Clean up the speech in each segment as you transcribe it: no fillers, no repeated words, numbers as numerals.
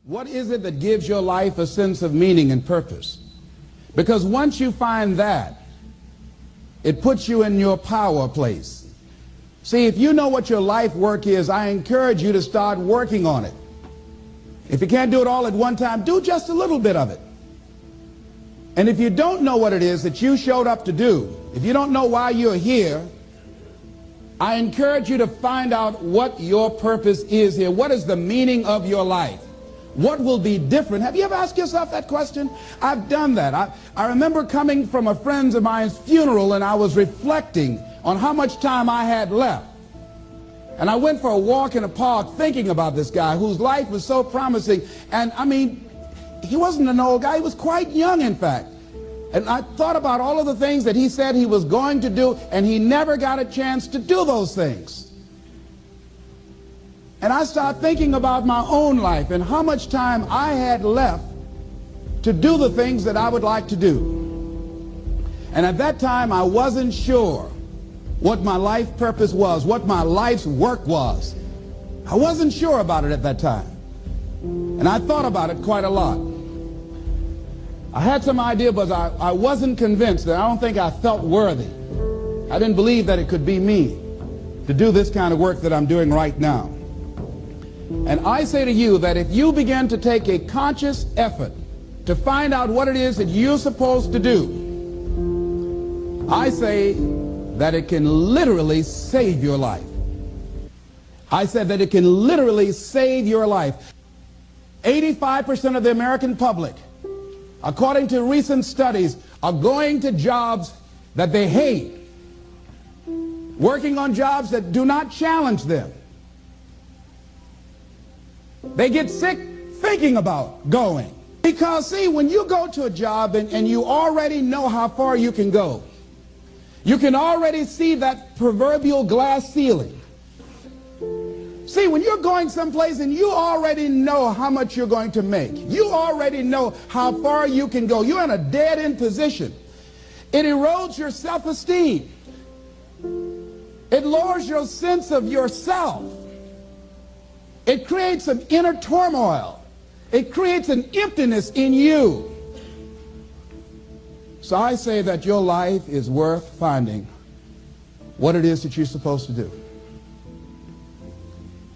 What is it that gives your life a sense of meaning and purpose? Because once you find that, it puts you in your power place. See, if you know what your life work is, I encourage you to start working on it. If you can't do it all at one time, do just a little bit of it. And if you don't know what it is that you showed up to do, if you don't know why you're here, I encourage you to find out what your purpose is here. What is the meaning of your life? What will be different? Have you ever asked yourself that question? I've done that. I remember coming from a friend of mine's funeral, and I was reflecting on how much time I had left. And I went for a walk in a park thinking about this guy whose life was so promising. And I mean, he wasn't an old guy. He was quite young, in fact. And I thought about all of the things that he said he was going to do, and he never got a chance to do those things. And I started thinking about my own life and how much time I had left to do the things that I would like to do. And at that time, I wasn't sure what my life purpose was, what my life's work was. I wasn't sure about it at that time. And I thought about it quite a lot. I had some idea, but I wasn't convinced. That I don't think I felt worthy. I didn't believe that it could be me to do this kind of work that I'm doing right now. And I say to you that if you begin to take a conscious effort to find out what it is that you're supposed to do, I say that it can literally save your life. I said that it can literally save your life. 85% of the American public, according to recent studies, are going to jobs that they hate, working on jobs that do not challenge them. They get sick thinking about going. Because, see, when you go to a job and you already know how far you can go, you can already see that proverbial glass ceiling. See, when you're going someplace and you already know how much you're going to make, you already know how far you can go, you're in a dead-end position. It erodes your self-esteem. It lowers your sense of yourself. It creates an inner turmoil. It creates an emptiness in you. So I say that your life is worth finding what it is that you're supposed to do.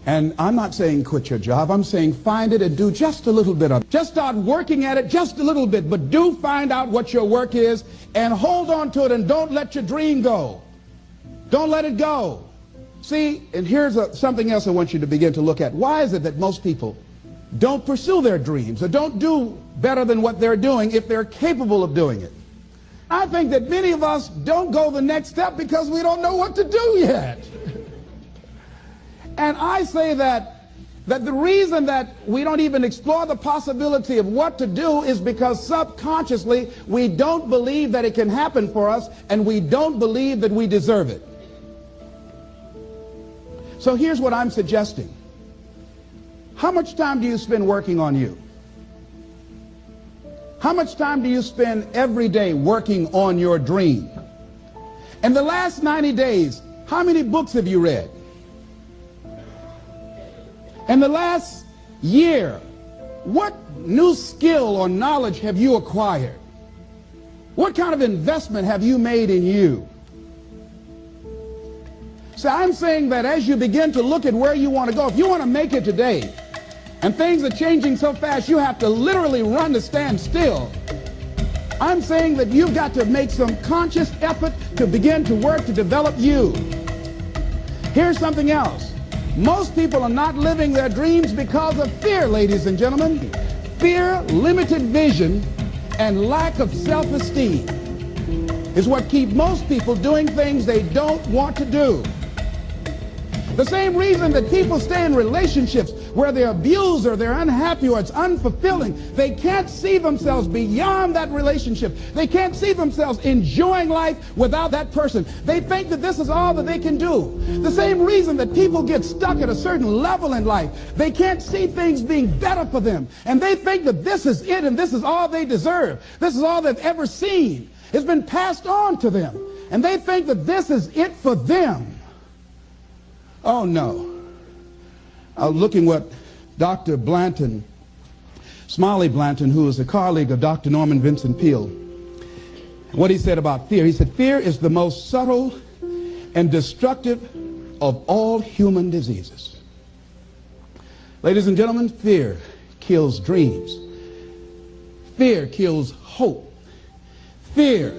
And I'm not saying quit your job. I'm saying find it and do just a little bit of it. Just start working at it just a little bit, but do find out what your work is and hold on to it, and don't let your dream go. Don't let it go. See, and here's something else I want you to begin to look at. Why is it that most people don't pursue their dreams or don't do better than what they're doing if they're capable of doing it? I think that many of us don't go the next step because we don't know what to do yet. And I say that the reason that we don't even explore the possibility of what to do is because subconsciously we don't believe that it can happen for us, and we don't believe that we deserve it. So here's what I'm suggesting. How much time do you spend working on you? How much time do you spend every day working on your dream? In the last 90 days, how many books have you read? In the last year, what new skill or knowledge have you acquired? What kind of investment have you made in you? So I'm saying that as you begin to look at where you want to go, if you want to make it today, and things are changing so fast you have to literally run to stand still, I'm saying that you've got to make some conscious effort to begin to work to develop you. Here's something else. Most people are not living their dreams because of fear, ladies and gentlemen. Fear, limited vision, and lack of self-esteem is what keep most people doing things they don't want to do. The same reason that people stay in relationships where they're abused or they're unhappy or it's unfulfilling, they can't see themselves beyond that relationship. They can't see themselves enjoying life without that person. They think that this is all that they can do. The same reason that people get stuck at a certain level in life, they can't see things being better for them. And they think that this is it and this is all they deserve. This is all they've ever seen. It's been passed on to them. And they think that this is it for them. Oh no. I was looking what Dr. Blanton Smiley Blanton, who is a colleague of Dr. Norman Vincent Peale, what he said about fear. He said, fear is the most subtle and destructive of all human diseases. Ladies and gentlemen, fear kills dreams. Fear kills hope. Fear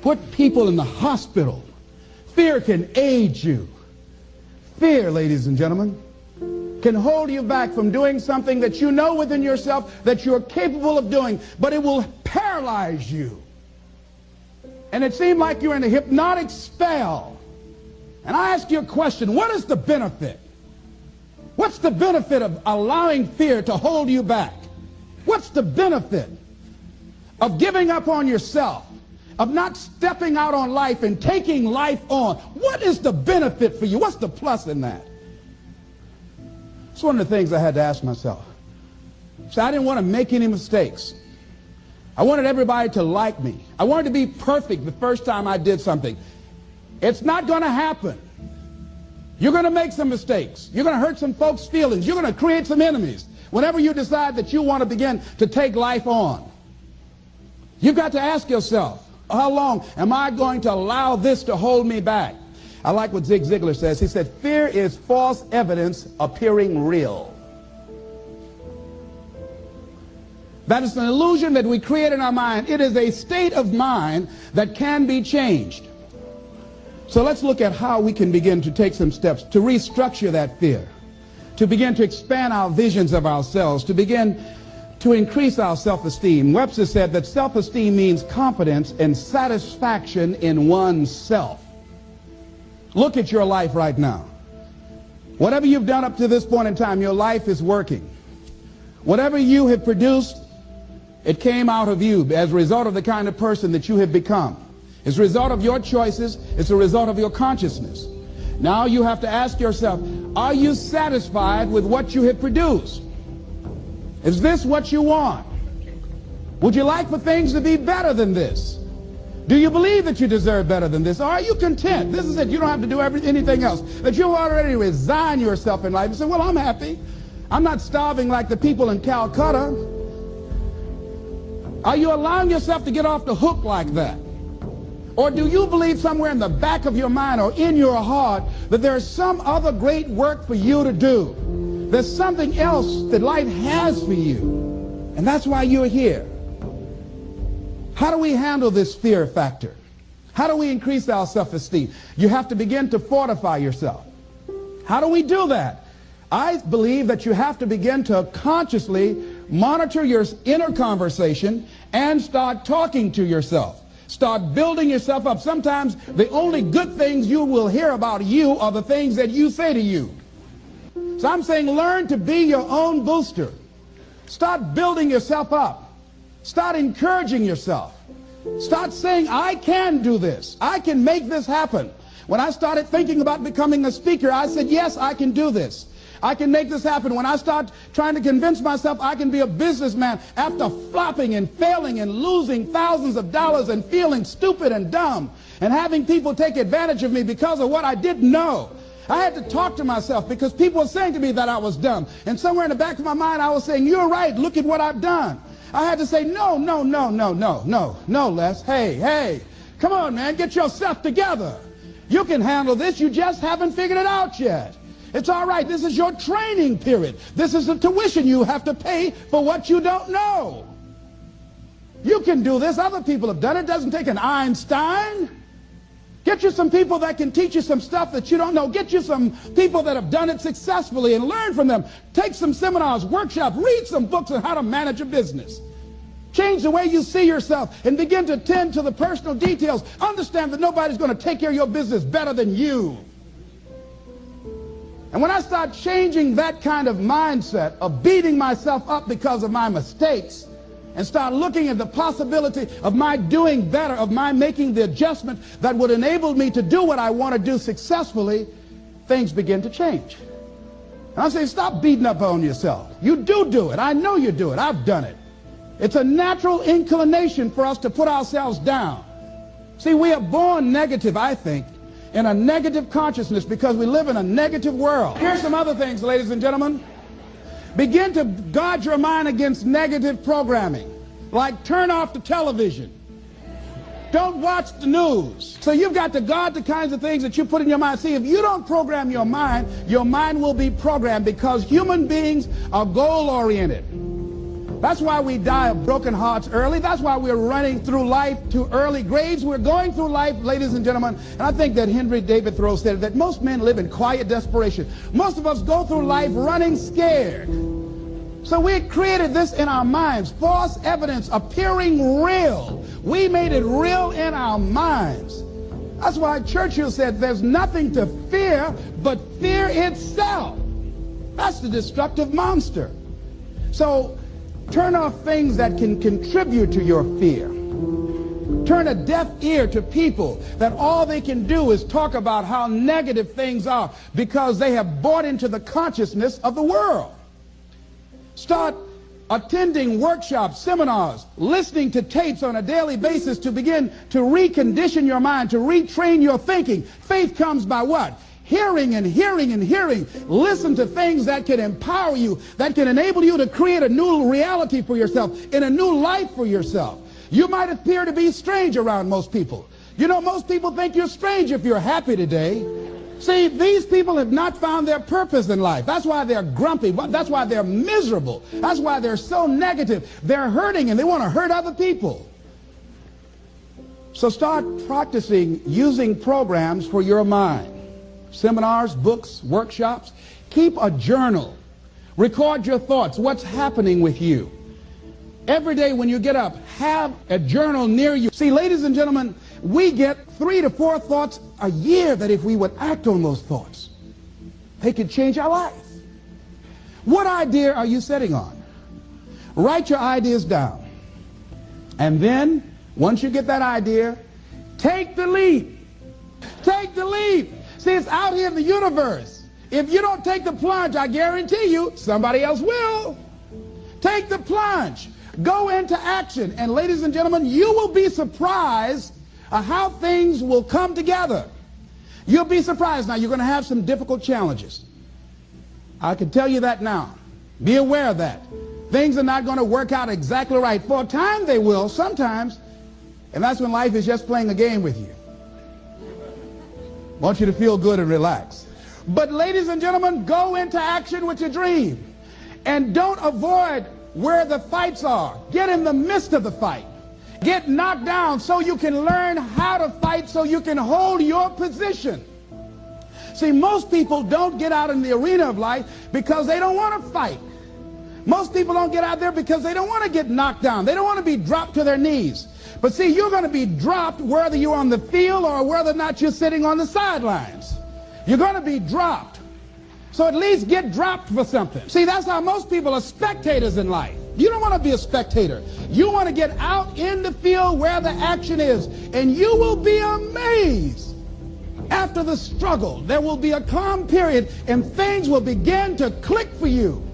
put people in the hospital. Fear can age you. Fear, ladies and gentlemen, can hold you back from doing something that you know within yourself that you're capable of doing, but it will paralyze you. And it seemed like you're in a hypnotic spell. And I ask you a question, what is the benefit? What's the benefit of allowing fear to hold you back? What's the benefit of giving up on yourself, of not stepping out on life and taking life on? What is the benefit for you? What's the plus in that? It's one of the things I had to ask myself. So I didn't want to make any mistakes. I wanted everybody to like me. I wanted to be perfect the first time I did something. It's not going to happen. You're going to make some mistakes. You're going to hurt some folks' feelings. You're going to create some enemies whenever you decide that you want to begin to take life on. You've got to ask yourself, how long am I going to allow this to hold me back? I like what Zig Ziglar says. He said, fear is false evidence appearing real. That is an illusion that we create in our mind. It is a state of mind that can be changed. So let's look at how we can begin to take some steps to restructure that fear, to begin to expand our visions of ourselves, to begin to increase our self-esteem. Webster said that self-esteem means confidence and satisfaction in oneself. Look at your life right now. Whatever you've done up to this point in time, your life is working. Whatever you have produced, it came out of you as a result of the kind of person that you have become. It's a result of your choices. It's a result of your consciousness. Now you have to ask yourself, are you satisfied with what you have produced? Is this what you want? Would you like for things to be better than this? Do you believe that you deserve better than this? Or are you content? This is it. You don't have to do anything else. That you already resign yourself in life and say, well, I'm happy. I'm not starving like the people in Calcutta. Are you allowing yourself to get off the hook like that? Or do you believe somewhere in the back of your mind or in your heart that there's some other great work for you to do? There's something else that life has for you. And that's why you're here. How do we handle this fear factor? How do we increase our self-esteem? You have to begin to fortify yourself. How do we do that? I believe that you have to begin to consciously monitor your inner conversation and start talking to yourself. Start building yourself up. Sometimes the only good things you will hear about you are the things that you say to you. So I'm saying learn to be your own booster. Start building yourself up. Start encouraging yourself. Start saying, I can do this. I can make this happen. When I started thinking about becoming a speaker, I said, yes, I can do this. I can make this happen. When I start trying to convince myself I can be a businessman after flopping and failing and losing thousands of dollars and feeling stupid and dumb and having people take advantage of me because of what I didn't know, I had to talk to myself because people were saying to me that I was dumb. And somewhere in the back of my mind, I was saying, you're right. Look at what I've done. I had to say, no, Les. Hey, come on, man, get yourself together. You can handle this. You just haven't figured it out yet. It's all right. This is your training period. This is the tuition you have to pay for what you don't know. You can do this. Other people have done it. It doesn't take an Einstein. Get you some people that can teach you some stuff that you don't know. Get you some people that have done it successfully and learn from them. Take some seminars, workshops, read some books on how to manage a business. Change the way you see yourself and begin to tend to the personal details. Understand that nobody's going to take care of your business better than you. And when I start changing that kind of mindset of beating myself up because of my mistakes and start looking at the possibility of my doing better, of my making the adjustment that would enable me to do what I want to do successfully, things begin to change. And I'm saying, stop beating up on yourself. You do it. I know you do it. I've done it. It's a natural inclination for us to put ourselves down. See, we are born negative, I think, in a negative consciousness because we live in a negative world. Here's some other things, ladies and gentlemen. Begin to guard your mind against negative programming, like turn off the television. Don't watch the news. So you've got to guard the kinds of things that you put in your mind. See, if you don't program your mind will be programmed, because human beings are goal-oriented. That's why we die of broken hearts early. That's why we're running through life to early graves. We're going through life, ladies and gentlemen, and I think that Henry David Thoreau said that most men live in quiet desperation. Most of us go through life running scared. So we created this in our minds, false evidence appearing real. We made it real in our minds. That's why Churchill said there's nothing to fear but fear itself. That's the destructive monster. So turn off things that can contribute to your fear. Turn a deaf ear to people that all they can do is talk about how negative things are, because they have bought into the consciousness of the world. Start attending workshops, seminars, listening to tapes on a daily basis to begin to recondition your mind, to retrain your thinking. Faith comes by what? Hearing and hearing and hearing. Listen to things that can empower you, that can enable you to create a new reality for yourself, and a new life for yourself. You might appear to be strange around most people. You know, most people think you're strange if you're happy today. See, these people have not found their purpose in life. That's why they're grumpy. That's why they're miserable. That's why they're so negative. They're hurting and they want to hurt other people. So start practicing using programs for your mind. Seminars, books, workshops. Keep a journal. Record your thoughts. What's happening with you? Every day when you get up, have a journal near you. See, ladies and gentlemen, we get 3 to 4 thoughts a year that if we would act on those thoughts, they could change our life. What idea are you sitting on? Write your ideas down. And then, once you get that idea, take the leap. Take the leap. See, it's out here in the universe. If you don't take the plunge, I guarantee you, somebody else will. Take the plunge. Go into action. And ladies and gentlemen, you will be surprised how things will come together. You'll be surprised. Now, you're going to have some difficult challenges. I can tell you that now. Be aware of that. Things are not going to work out exactly right. For a time they will, sometimes. And that's when life is just playing a game with you. I want you to feel good and relax. But ladies and gentlemen, go into action with your dream. And don't avoid where the fights are. Get in the midst of the fight. Get knocked down so you can learn how to fight, so you can hold your position. See, most people don't get out in the arena of life because they don't want to fight. Most people don't get out there because they don't want to get knocked down. They don't want to be dropped to their knees. But see, you're going to be dropped whether you're on the field or whether or not you're sitting on the sidelines. You're going to be dropped. So at least get dropped for something. See, that's how most people are spectators in life. You don't want to be a spectator. You want to get out in the field where the action is. And you will be amazed. After the struggle, there will be a calm period and things will begin to click for you.